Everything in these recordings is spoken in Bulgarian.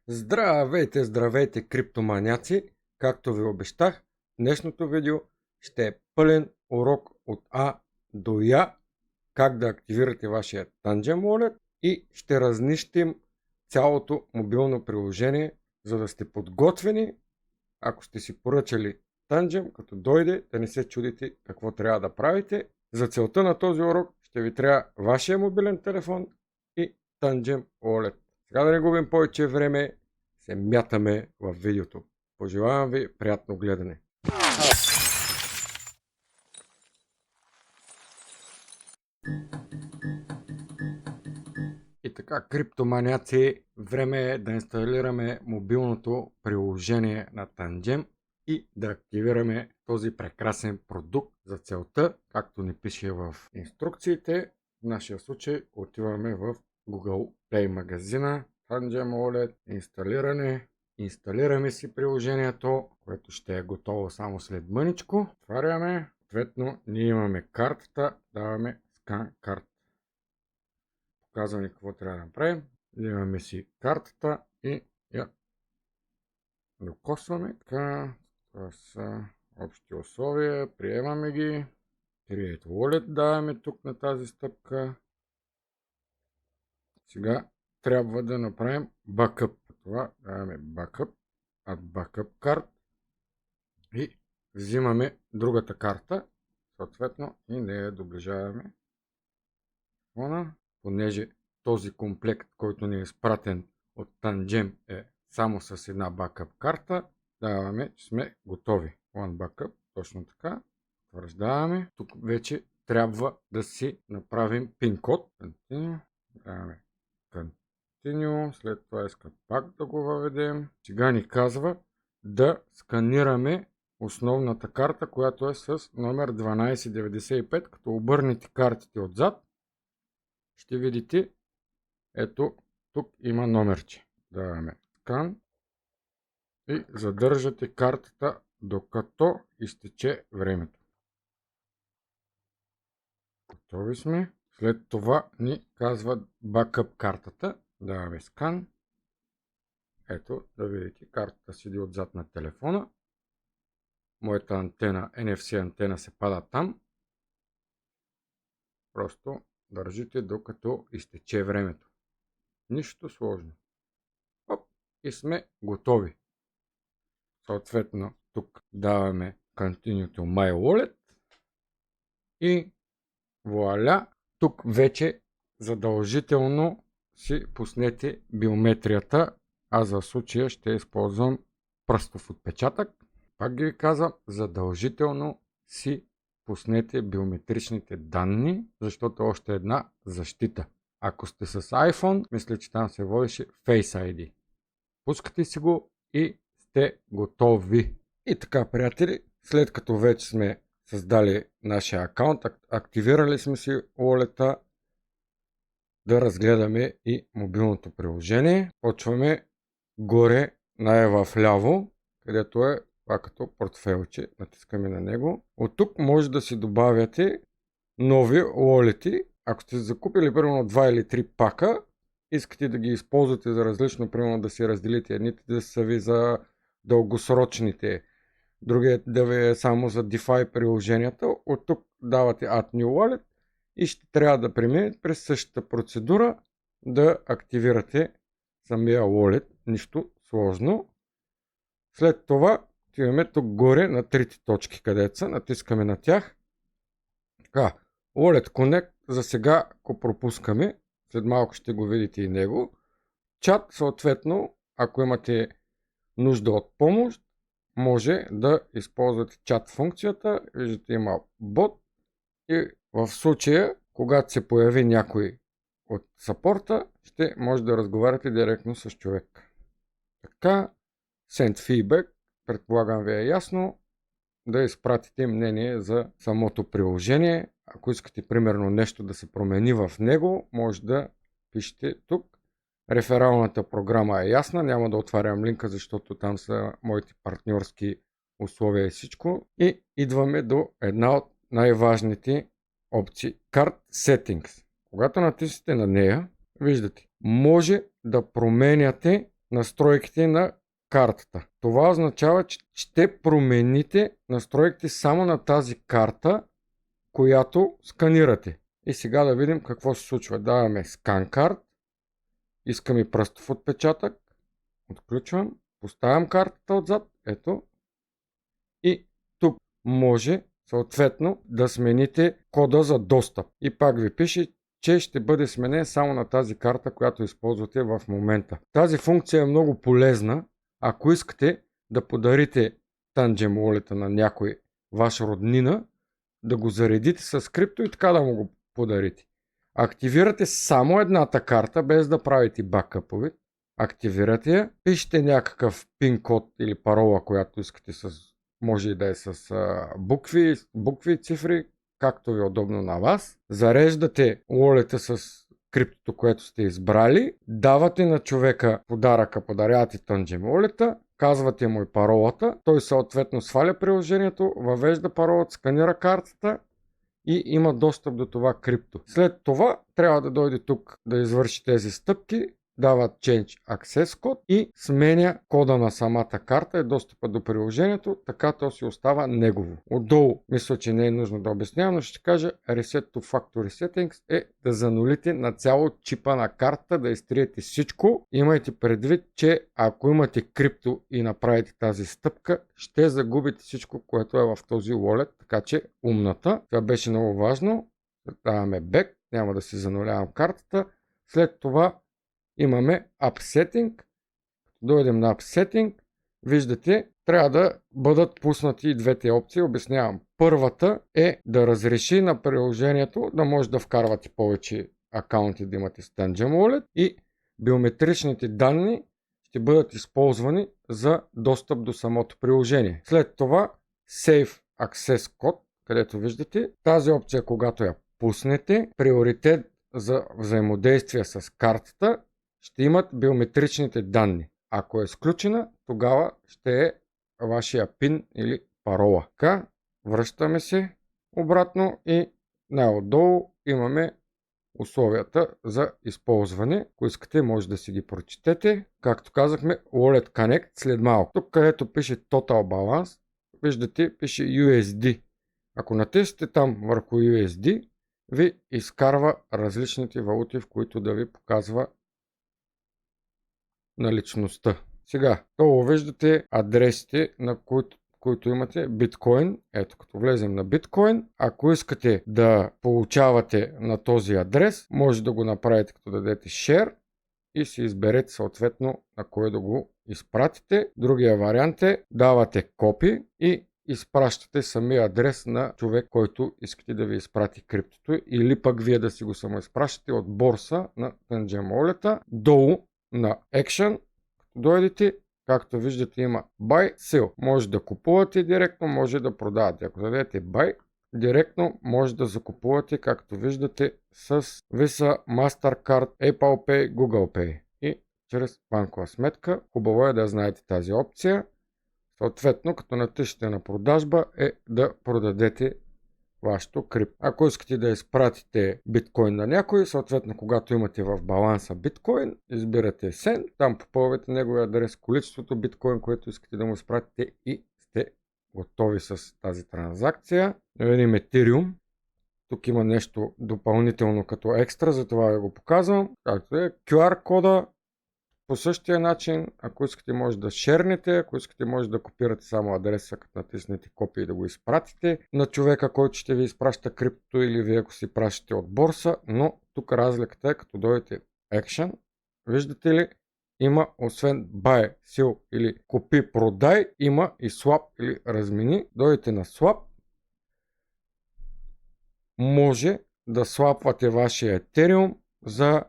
Здравейте, здравейте, криптоманяци! Както ви обещах, днешното видео ще е пълен урок от А до Я, как да активирате вашия Tangem Wallet и ще разнищим цялото мобилно приложение, за да сте подготвени, ако сте си поръчали Tangem, като дойде, да не се чудите какво трябва да правите. За целта на този урок ще ви трябва вашия мобилен телефон и Tangem Wallet. Сега да не губим повече време, се мятаме в видеото. Пожелавам ви приятно гледане. И така, криптоманяци, време е да инсталираме мобилното приложение на Tangem и да активираме този прекрасен продукт. За целта, както ни пише в инструкциите, в нашия случай отиваме в Google Play магазина, Tangem Wallet, инсталиране. Инсталираме си приложението, което ще е готово само след мъничко. Отваряме. Съответно, ние имаме картата, даваме скан карта. Показвам ни какво трябва да направим. Имаме си картата и я докосваме. Така, това са общи условия. Приемаме ги. Create Wallet даваме тук на тази стъпка. Сега трябва да направим бакъп. Това даваме бакъп. Add backup card. И взимаме другата карта. Съответно и нея доближаваме. Понеже този комплект, който ни е изпратен от Tangem е само с една бакъп карта, даваме, че сме готови. One backup, точно така. Утвърждаваме. Тук вече трябва да си направим пин код. Continue. Даваме Continue. След това иска пак да го въведем. Сега ни казва да сканираме основната карта, която е с номер 1295. Като обърнете картите отзад, ще видите, ето тук има номерче. Даваме скан и задържате картата докато изтече времето. Готови сме. След това ни казва бакъп картата. Даваме скан. Ето да видите, картата седи отзад на телефона. Моята антена, NFC антена се пада там. Просто държите докато изтече времето. Нищо сложно. Оп, и сме готови. Съответно, тук даваме Continue to My Wallet и вуаля, тук вече задължително си пуснете биометрията. Аз за случая ще използвам пръстов отпечатък. Пак ги казвам, задължително си пуснете биометричните данни, защото още една защита. Ако сте с iPhone, мисля, че там се водеше Face ID. Пускате си го и сте готови. И така, приятели, след като вече сме създали нашия акаунт, активирали сме си wallet-а, да разгледаме и мобилното приложение. Почваме горе, най-вляво, където е това като портфелче. Натискаме на него. От тук може да си добавяте нови wallet-и. Ако сте закупили примерно 2 или 3 пака, искате да ги използвате за различно, примерно да си разделите едните да са ви за дългосрочните, другият да ви е само за DeFi приложенията. От тук давате Add New Wallet и ще трябва да преминете през същата процедура да активирате самия wallet. Нищо сложно. След това отиваме тук горе на трите точки, където са. Натискаме на тях. Така, Wallet Connect за сега го пропускаме. След малко ще го видите и него. Чат, съответно, ако имате нужда от помощ, може да използвате чат функцията. Виждате, има бот. И в случая, когато се появи някой от сапорта, ще може да разговаряте директно с човек. Така, Send Feedback, предполагам ви е ясно, да изпратите мнение за самото приложение. Ако искате примерно нещо да се промени в него, може да пишете тук. Рефералната програма е ясна, няма да отварям линка, защото там са моите партньорски условия и всичко. И идваме до една от най-важните опции Card Settings. Когато натиснете на нея, виждате, може да променяте настройките на картата. Това означава, че ще промените настройките само на тази карта, която сканирате. И сега да видим какво се случва. Даваме скан карт, искаме пръстов отпечатък, отключвам, поставям картата отзад, ето, и тук може съответно да смените кода за достъп. И пак ви пише, че ще бъде сменен само на тази карта, която използвате в момента. Тази функция е много полезна, ако искате да подарите Tangent Wallet на някой ваш роднина, да го заредите с крипто и така да му го подарите. Активирате само едната карта, без да правите бакъпове. Активирате я, пишете някакъв пин код или парола, която искате, може и да е с букви, цифри, както ви е удобно на вас. Зареждате wallet с криптото, което сте избрали, давате на човека подаръка, подарявате Tangent Wallet, казвате му и паролата, той съответно сваля приложението, въвежда паролата, сканира картата и има достъп до това крипто. След това трябва да дойде тук да извърши тези стъпки, дава Change Access код и сменя кода на самата карта и достъпа до приложението, така то си остава негово. Отдолу, мисля, че не е нужно да обяснявам, но ще кажа Reset to Factory Settings е да занулите на цяло чипа на карта, да изтриете всичко. Имайте предвид, че ако имате крипто и направите тази стъпка, ще загубите всичко, което е в този wallet, така че умната. Това беше много важно. Даваме Back, няма да си занулявам картата. След това имаме Upsetting. Дойдем на Upsetting. Виждате, трябва да бъдат пуснати и двете опции. Обяснявам. Първата е да разреши на приложението да може да вкарвате повече акаунти, да имате с Tangent Wallet и биометричните данни ще бъдат използвани за достъп до самото приложение. След това Save Access код, където виждате тази опция, когато я пуснете, приоритет за взаимодействие с картата ще имат биометричните данни. Ако е изключена, тогава ще е вашия пин или парола. Така, връщаме се обратно и най-отдолу имаме условията за използване. Ако искате, може да си ги прочетете. Както казахме, Wallet Connect след малко. Тук, където пише Total Balance, виждате, пише USD. Ако натиснете там върху USD, ви изкарва различните валути, в които да ви показва наличността. Сега, долу виждате адресите, на които имате биткоин. Ето, като влезем на биткоин, ако искате да получавате на този адрес, може да го направите като дадете share и си изберете съответно на кой да го изпратите. Другия вариант е давате копи и изпращате самия адрес на човек, който искате да ви изпрати криптото, или пък вие да си го самоизпращате от борса на Tangent Wallet. Долу на Action, като дойдете, както виждате, има Buy, Sell. Може да купувате директно, може да продавате. Ако дадете Buy, директно може да закупувате, както виждате, с Visa, Mastercard, Apple Pay, Google Pay и чрез банкова сметка. Хубаво е да знаете тази опция. Съответно, като натиснете на продажба, е да продадете вашето крипто. Ако искате да изпратите биткоин на някой, съответно, когато имате в баланса биткоин, избирате Send, там попълвате неговия адрес, количеството биткоин, което искате да му изпратите и сте готови с тази транзакция. Да видим Ethereum. Тук има нещо допълнително като екстра, затова я го показвам. Както е QR кода. По същия начин, ако искате, може да шернете, ако искате, може да копирате само адреса, като натиснете копия и да го изпратите на човека, който ще ви изпраща крипто, или вие ако си пращате от борса, но тук разликата е, като дойдете Action, виждате ли, има освен Buy, Sell или Купи, Продай, има и Swap или Размени. Дойдете на Swap, може да слапвате вашия Ethereum за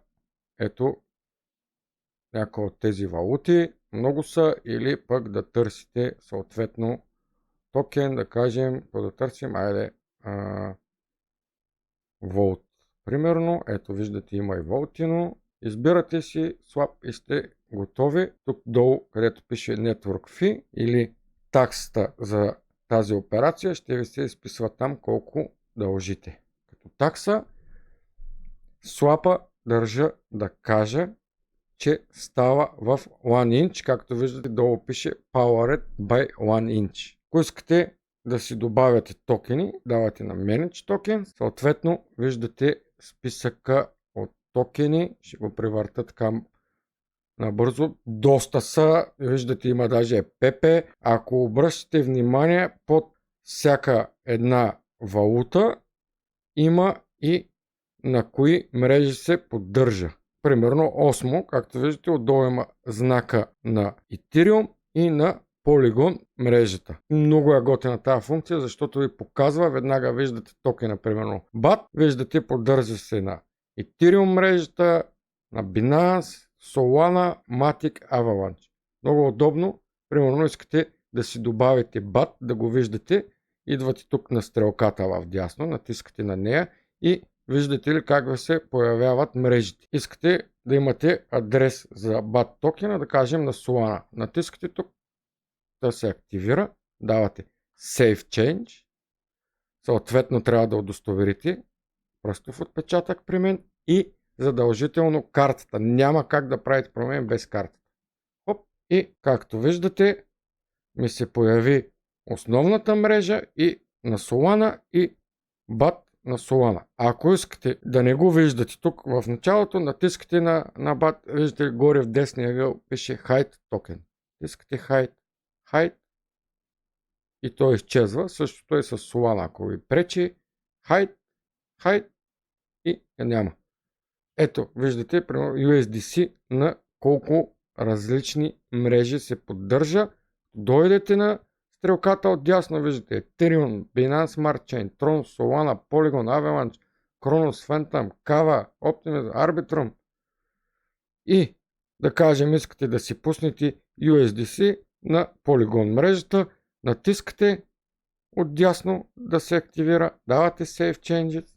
ето някои от тези валути, много са, или пък да търсите съответно токен, да кажем, да търсим, айде, Volt. Примерно, ето виждате, има и Voltino. Избирате си Swap и сте готови. Тук долу, където пише Network Fee или таксата за тази операция, ще ви се изписва там колко дължите. Като такса, Swap държа да кажа, че става в 1 inch, както виждате долу пише Powered by 1 inch. Ако искате да си добавяте токени, давате на Manage Tokens, съответно виждате списъка от токени, ще го превърта така набързо. Доста са, виждате има даже PP. Ако обръщате внимание, под всяка една валута има и на кои мрежи се поддържа. Примерно Osmo, както виждате, отдолу има знака на Ethereum и на Polygon мрежата. Много е готина тази функция, защото ви показва, веднага виждате токена, примерно BAT, виждате поддържа се на Ethereum мрежата, на Binance, Solana, Matic, Avalanche. Много удобно. Примерно искате да си добавите BAT, да го виждате. Идвате тук на стрелката в дясно, натискате на нея и виждате ли как ви се появяват мрежите. Искате да имате адрес за BAT токена, да кажем на Solana. Натискате тук, да се активира, давате Save Change. Съответно трябва да удостоверите пръстов отпечатък при мен и задължително картата. Няма как да правите промени без картата. Хоп. И както виждате, ми се появи основната мрежа и на Solana и BAT на Solana. Ако искате да не го виждате тук в началото, натискате на BAT, виждате горе в десния ъгъл пише Hide Token. Искате Hide и той изчезва. Същото е с Solana. Ако ви пречи, Hide и я няма. Ето, виждате, примерно USDC на колко различни мрежи се поддържа. Дойдете на стрелката отдясно, виждате Ethereum, Binance Smart Chain, Tron, Solana, Polygon, Avalanche, Cronos, Phantom, Kava, Optimism, Arbitrum. И да кажем, искате да си пуснете USDC на Polygon мрежата, натискате отдясно да се активира, давате Save Changes,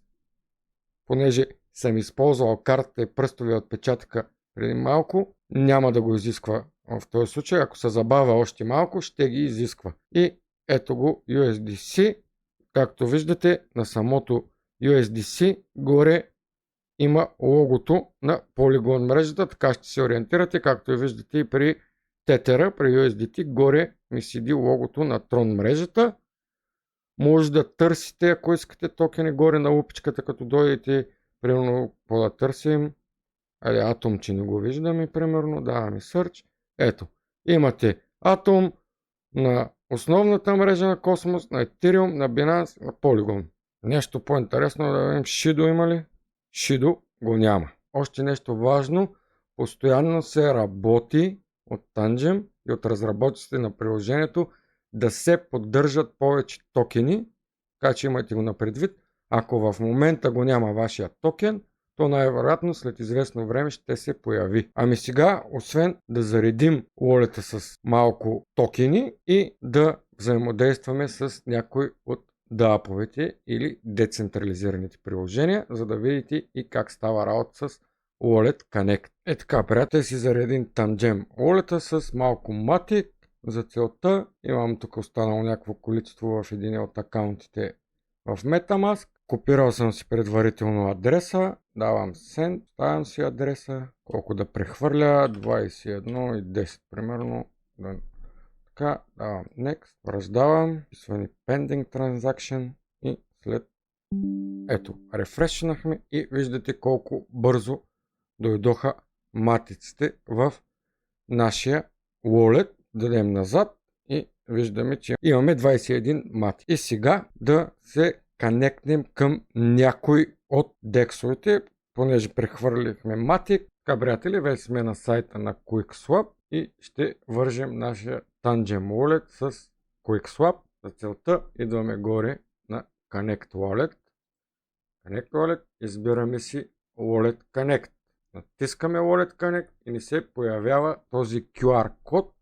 понеже съм използвал картата и пръстовия отпечатъка преди малко, няма да го изисква в този случай. Ако се забавя още малко, ще ги изисква. И ето го USDC. Както виждате, на самото USDC горе има логото на Polygon мрежата, така ще се ориентирате, както виждате и при Tether, при USDT, горе ми седи логото на Tron мрежата. Може да търсите, ако искате токени горе на лупичката, като дойдете, примерно, по да търсим. Atom, че не го виждаме, примерно, даваме Search. Ето, имате Atom на основната мрежа на Cosmos, на Ethereum, на Binance, на Polygon. Нещо по-интересно да видим, Shido има ли? Shido го няма. Още нещо важно, постоянно се работи от Tangem и от разработчиците на приложението да се поддържат повече токени, така че имайте го на предвид. Ако в момента го няма вашия токен, то най-вероятно след известно време ще се появи. Ами сега, освен да заредим wallet-а с малко токени и да взаимодействаме с някой от DApp-овете или децентрализираните приложения, за да видите и как става работа с Wallet Connect. Е така, приятели, си заредим Tangem wallet-а с малко Matic. За целта имам тук останало някакво количество в един от акаунтите в MetaMask. Копирал съм си предварително адреса, давам Send, ставям си адреса, колко да прехвърля, 21 и 10 примерно. Така, давам Next, раздавам, писване Pending Transaction и след ето, рефрешнахме и виждате колко бързо дойдоха матиците в нашия wallet. Дадем назад и виждаме, че имаме 21 мати. И сега да се конектнем към някой от дексовете, понеже прехвърлихме мати. Така, приятели, вече сме на сайта на QuickSwap и ще вържем нашия Tangem Wallet с QuickSwap. За целта идваме горе на Connect Wallet. Connect Wallet, избираме си Wallet Connect. Натискаме Wallet Connect и ни се появява този QR код,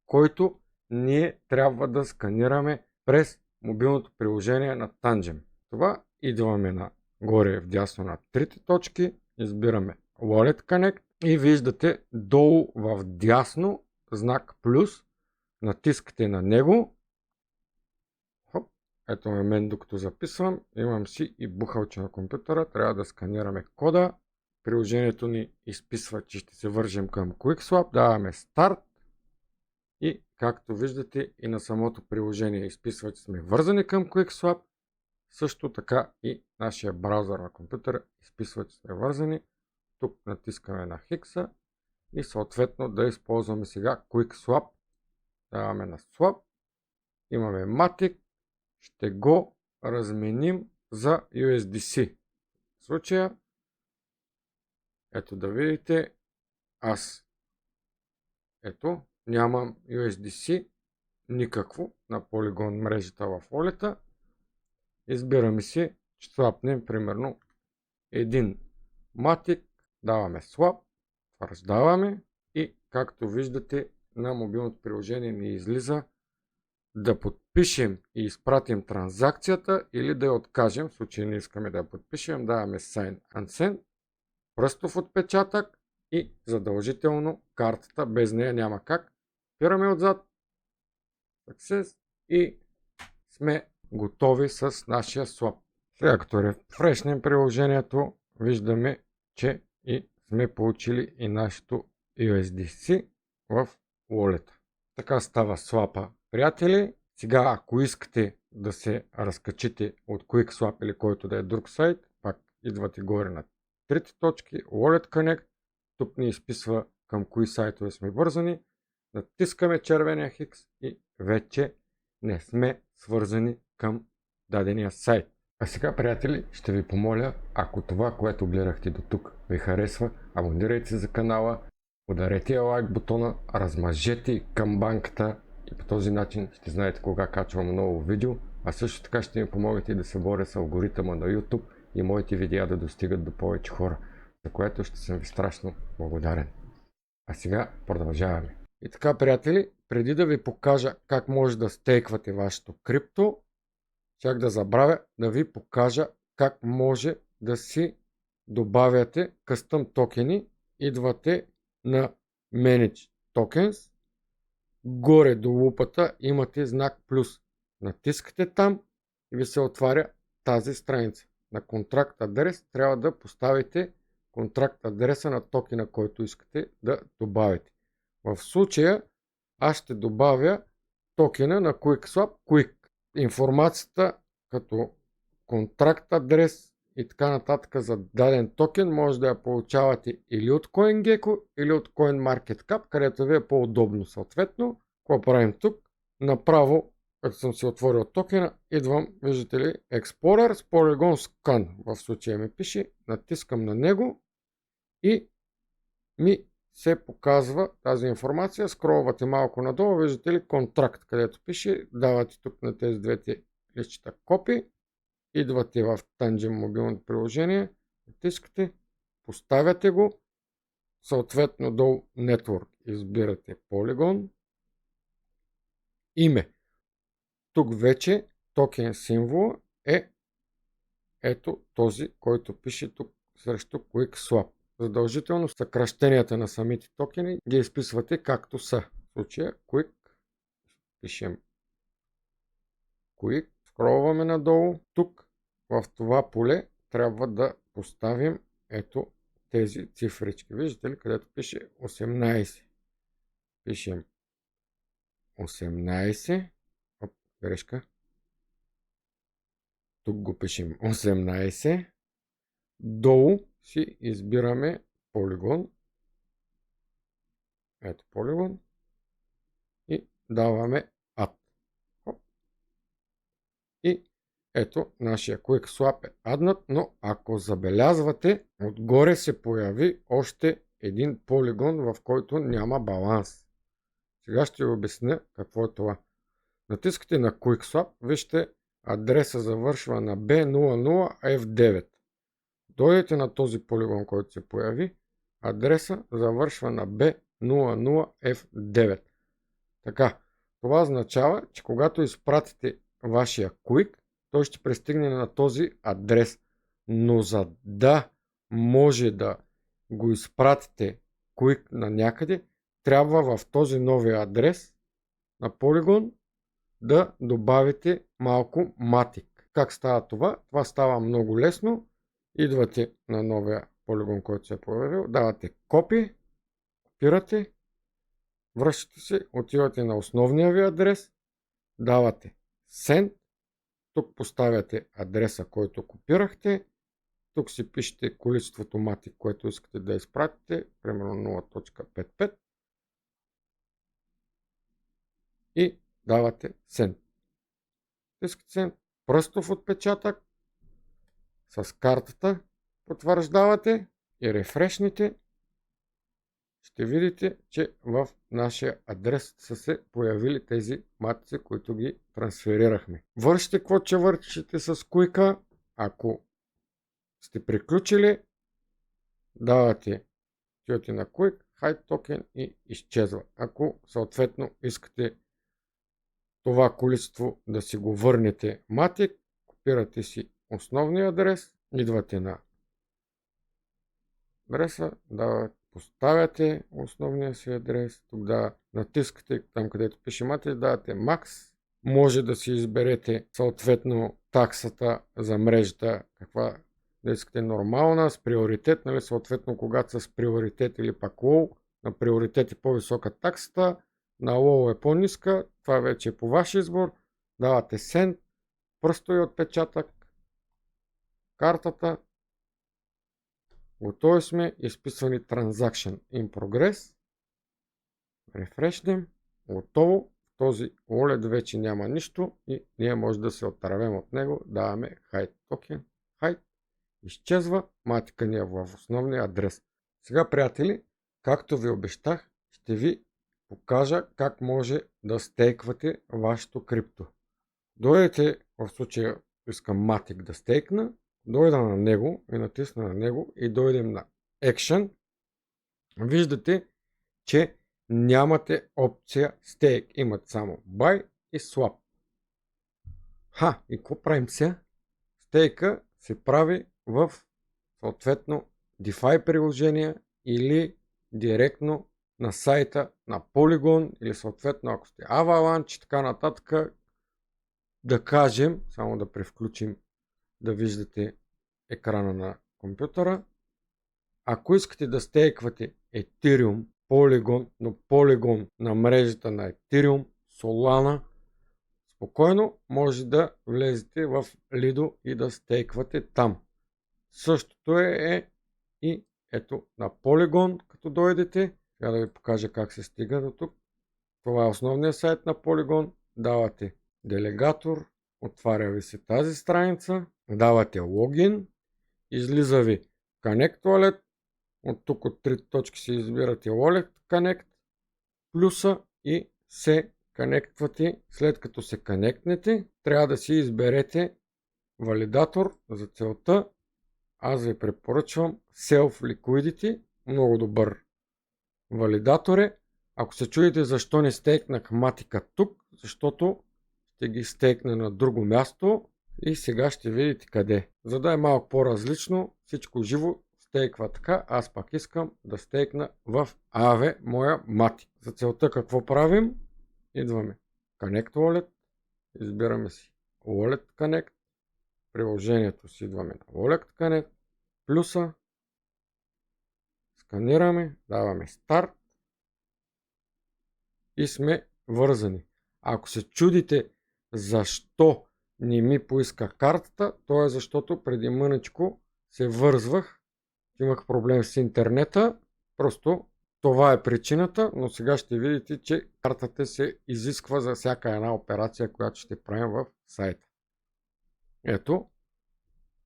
който ние трябва да сканираме през мобилното приложение на Tangem. Това идваме на горе вдясно на трите точки, избираме Wallet Connect и виждате долу в дясно знак плюс, натискате на него. Хоп, ето мен докато записвам, имам си и бухалче на компютъра, трябва да сканираме кода, приложението ни изписва, че ще се вържем към QuickSwap. Даваме старт и както виждате и на самото приложение изписва, че сме вързани към QuickSwap. Също така и нашия браузър на компютъра изписва, че сме вързани. Тук натискаме на хикса и съответно да използваме сега QuickSwap. Даваме на Swap. Имаме Matic. Ще го разменим за USDC. В случая, ето да видите, аз нямам USDC никакво на Polygon мрежата в Wallet. Избираме си, че свапнем примерно един Matic, даваме Swap, раздаваме и както виждате на мобилното приложение ни излиза да подпишем и изпратим транзакцията или да я откажем, в случай не искаме да я подпишем, даваме Sign and Send, пръстов отпечатък и задължително картата, без нея няма как. Спираме отзад, Success и сме готови с нашия swap. Сега като рефрешнем приложението, виждаме, че и сме получили и нашето USDC в Wallet. Така става swap, приятели. Сега ако искате да се разкачите от QuickSwap или който да е друг сайт, пак идвате горе на трите точки, Wallet Connect, тук ни изписва към кои сайтове сме вързани, натискаме червения хикс и вече не сме свързани към дадения сайт. А сега, приятели, ще ви помоля, ако това, което гледахте до тук ви харесва, абонирайте се за канала, ударете лайк бутона, размажете камбанката и по този начин ще знаете кога качвам ново видео, а също така ще ми помогнете да се боря с алгоритъма на YouTube и моите видеа да достигат до повече хора, за което ще съм ви страшно благодарен. А сега продължаваме. И така, приятели, преди да ви покажа как може да стейквате вашето крипто, чак да забравя да ви покажа как може да си добавяте къстъм токени. Идвате на Manage Tokens, горе до лупата имате знак плюс. Натискате там и ви се отваря тази страница. На контракт адрес трябва да поставите контракт адреса на токена, който искате да добавите. В случая аз ще добавя токена на QuickSwap Quick. Информацията като контракт адрес и така нататък за даден токен може да я получавате или от CoinGecko, или от CoinMarketCap, където ви е по-удобно съответно. Какво правим тук? Направо, като съм си отворил токена, идвам, виждате ли, Explorer с Polygon Scan. В случая ми пише, натискам на него и ми се показва тази информация. Скролвате малко надолу, виждате ли контракт, където пише, давате тук на тези двете листчета копи, идвате в Tangent мобилното приложение, натискате, поставяте го, съответно долу Network избирате Polygon, име. Тук вече токен символ е ето този, който пише тук срещу QuickSwap. Задължително съкращенията на самите токени ги изписвате както са. В случая Quick, пишем Quick, скролваме надолу. Тук в това поле трябва да поставим ето тези цифрички. Виждате ли, където пише 18. Пишем 18. Оп, грешка. Тук го пишем 18. Долу си избираме Polygon. Ето Polygon. И даваме Add. И ето нашия QuickSwap е аднат, но ако забелязвате, отгоре се появи още един Polygon, в който няма баланс. Сега ще ви обясня какво е това. Натискате на QuickSwap, вижте адреса завършва на B00F9. Дойдете на този полигон, който се появи, адреса завършва на B00F9. Така, това означава, че когато изпратите вашия Quick, той ще пристигне на този адрес. Но за да може да го изпратите Quick на някъде, трябва в този новия адрес на Polygon да добавите малко Matic. Как става това? Това става много лесно. Идвате на новия полигон, който се е появил. Давате копи, копирате, връщате се, отивате на основния ви адрес, давате send, тук поставяте адреса, който копирахте, тук си пишете количеството матик, което искате да изпратите, примерно 0.55 и давате send. Искате send, пръстов отпечатък с картата потвърждавате и рефрешните. Ще видите, че в нашия адрес са се появили тези матици, които ги трансферирахме. Вършите какво, че вършите с Quick. Ако сте приключили, давате отивате на Quick, Hide Token и изчезва. Ако съответно искате това количество да си го върнете матик, копирате си основния адрес, идвате на адреса, поставяте основния си адрес, тук натискате там, където пише матик, давате Max, може да си изберете съответно таксата за мрежата, каква да искате, нормална, с приоритет, нали, съответно когато са с приоритет или пак low, на приоритет е по-висока таксата, на low е по-ниска, това вече е по ваш избор, давате send, пръстови отпечатък, картата, готови сме, изписвани Transaction in Progress, рефрешнем, готово, в този wallet вече няма нищо и ние може да се отървем от него, даваме Hide Token, Hide, изчезва, матика ни е в основния адрес. Сега, приятели, както ви обещах, ще ви покажа как може да стейквате вашето крипто. Дойдете, в случая искам матик да стейкна, дойда на него и натисна на него и дойдем на Action. Виждате, че нямате опция стейк. Имат само Buy и Swap. И какво правим сега? Стейка се прави в съответно DeFi приложения или директно на сайта на Polygon или съответно ако сте Avalanche и така нататък. Да кажем, само да превключим да виждате екрана на компютъра. Ако искате да стейквате Ethereum, Polygon, но Polygon на мрежата на Ethereum, Solana, спокойно може да влезете в Lido и да стейквате там. Същото е и ето на Polygon, като дойдете. Сега да ви покажа как се стига до тук. Това е основният сайт на Polygon. Давате делегатор, отваря ви се тази страница, давате логин, излиза ви Connect Wallet, от тук от трите точки си избирате Wallet Connect, плюса и се конектвате. След като се конектнете, трябва да си изберете валидатор за целта. Аз ви препоръчвам Self Liquidity, много добър валидатор е. Ако се чудите защо не стейкнах матика тук, защото ще ги стейкна на друго място и сега ще видите къде. За да е малко по-различно, всичко живо стейква така, аз пак искам да стейкна в Aave моя матик. За целта какво правим? Идваме Connect Wallet, избираме си Wallet Connect, приложението си идваме на Wallet Connect, плюса, сканираме, даваме старт и сме вързани. Ако се чудите защо не ми поиска картата, то е защото преди мъничко се вързвах, имах проблем с интернета, просто това е причината, но сега ще видите, че картата се изисква за всяка една операция, която ще правим в сайта. Ето,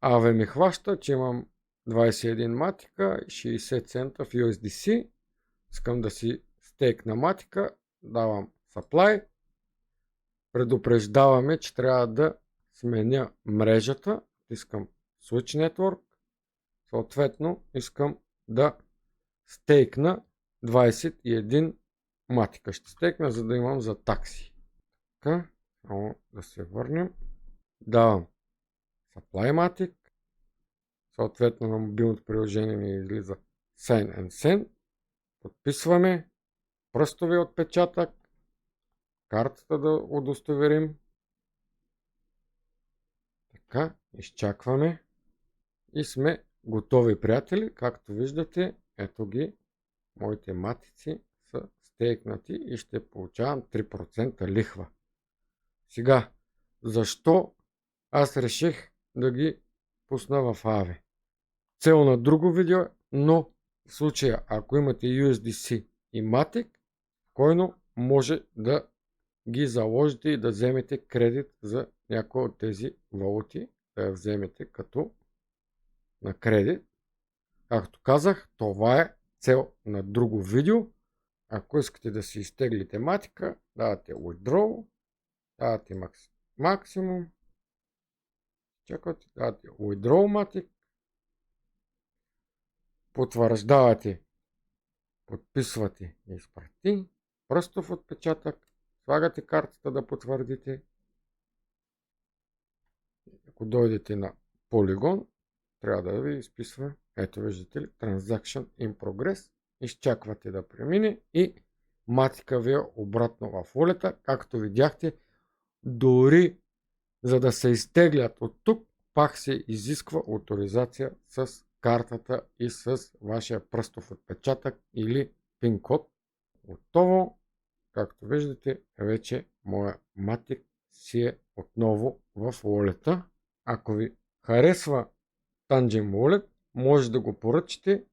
Aave ми хваща, че имам 21 матика, 60 цента в USDC, искам да си стейкна матика, давам supply, предупреждаваме, че трябва да сменя мрежата, искам Switch Network, съответно искам да стейкна 21 матика. Ще стейкна, за да имам за такси. Така, да се върнем. Давам supply матик, съответно на мобилното приложение ми излиза Sign and Send, подписваме пръстови отпечатък, картата да удостоверим. Така, изчакваме и сме готови, приятели. Както виждате, ето ги, моите матици са стейкнати и ще получавам 3% лихва. Сега, защо аз реших да ги пусна в Aave? Цел на друго видео, но в случая, ако имате USDC и Matic, спокойно може да ги заложите и да вземете кредит за някои от тези валути, да я вземете като на кредит. Както казах, това е цел на друго видео. Ако искате да си изтеглите матика, давате withdraw, давате максимум, чакате, давате withdraw matic, потвърждавате, подписвате и изпрати, пръстов отпечатък, слагате картата да потвърдите. Ако дойдете на Polygon, трябва да ви изписва, ето виждате ли, Transaction in Progress, изчаквате да премине и матика ви е обратно в волета. Както видяхте, дори за да се изтеглят от тук, пак се изисква авторизация с картата и с вашия пръстов отпечатък или пин код. Готово, както виждате, вече моя матик си е отново в волета. Ако ви харесва Tangent Wallet, може да го поръчате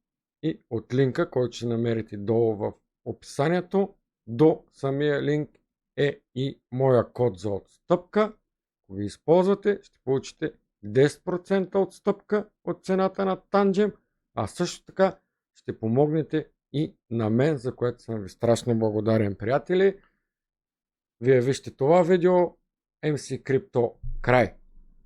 и от линка, който ще намерите долу в описанието. До самия линк е и моя код за отстъпка. Ако ви използвате, ще получите 10% отстъпка от цената на Tangent, а също така ще помогнете и на мен, за което съм ви страшно благодарен, приятели. Вие вижте това видео. MC Crypto край.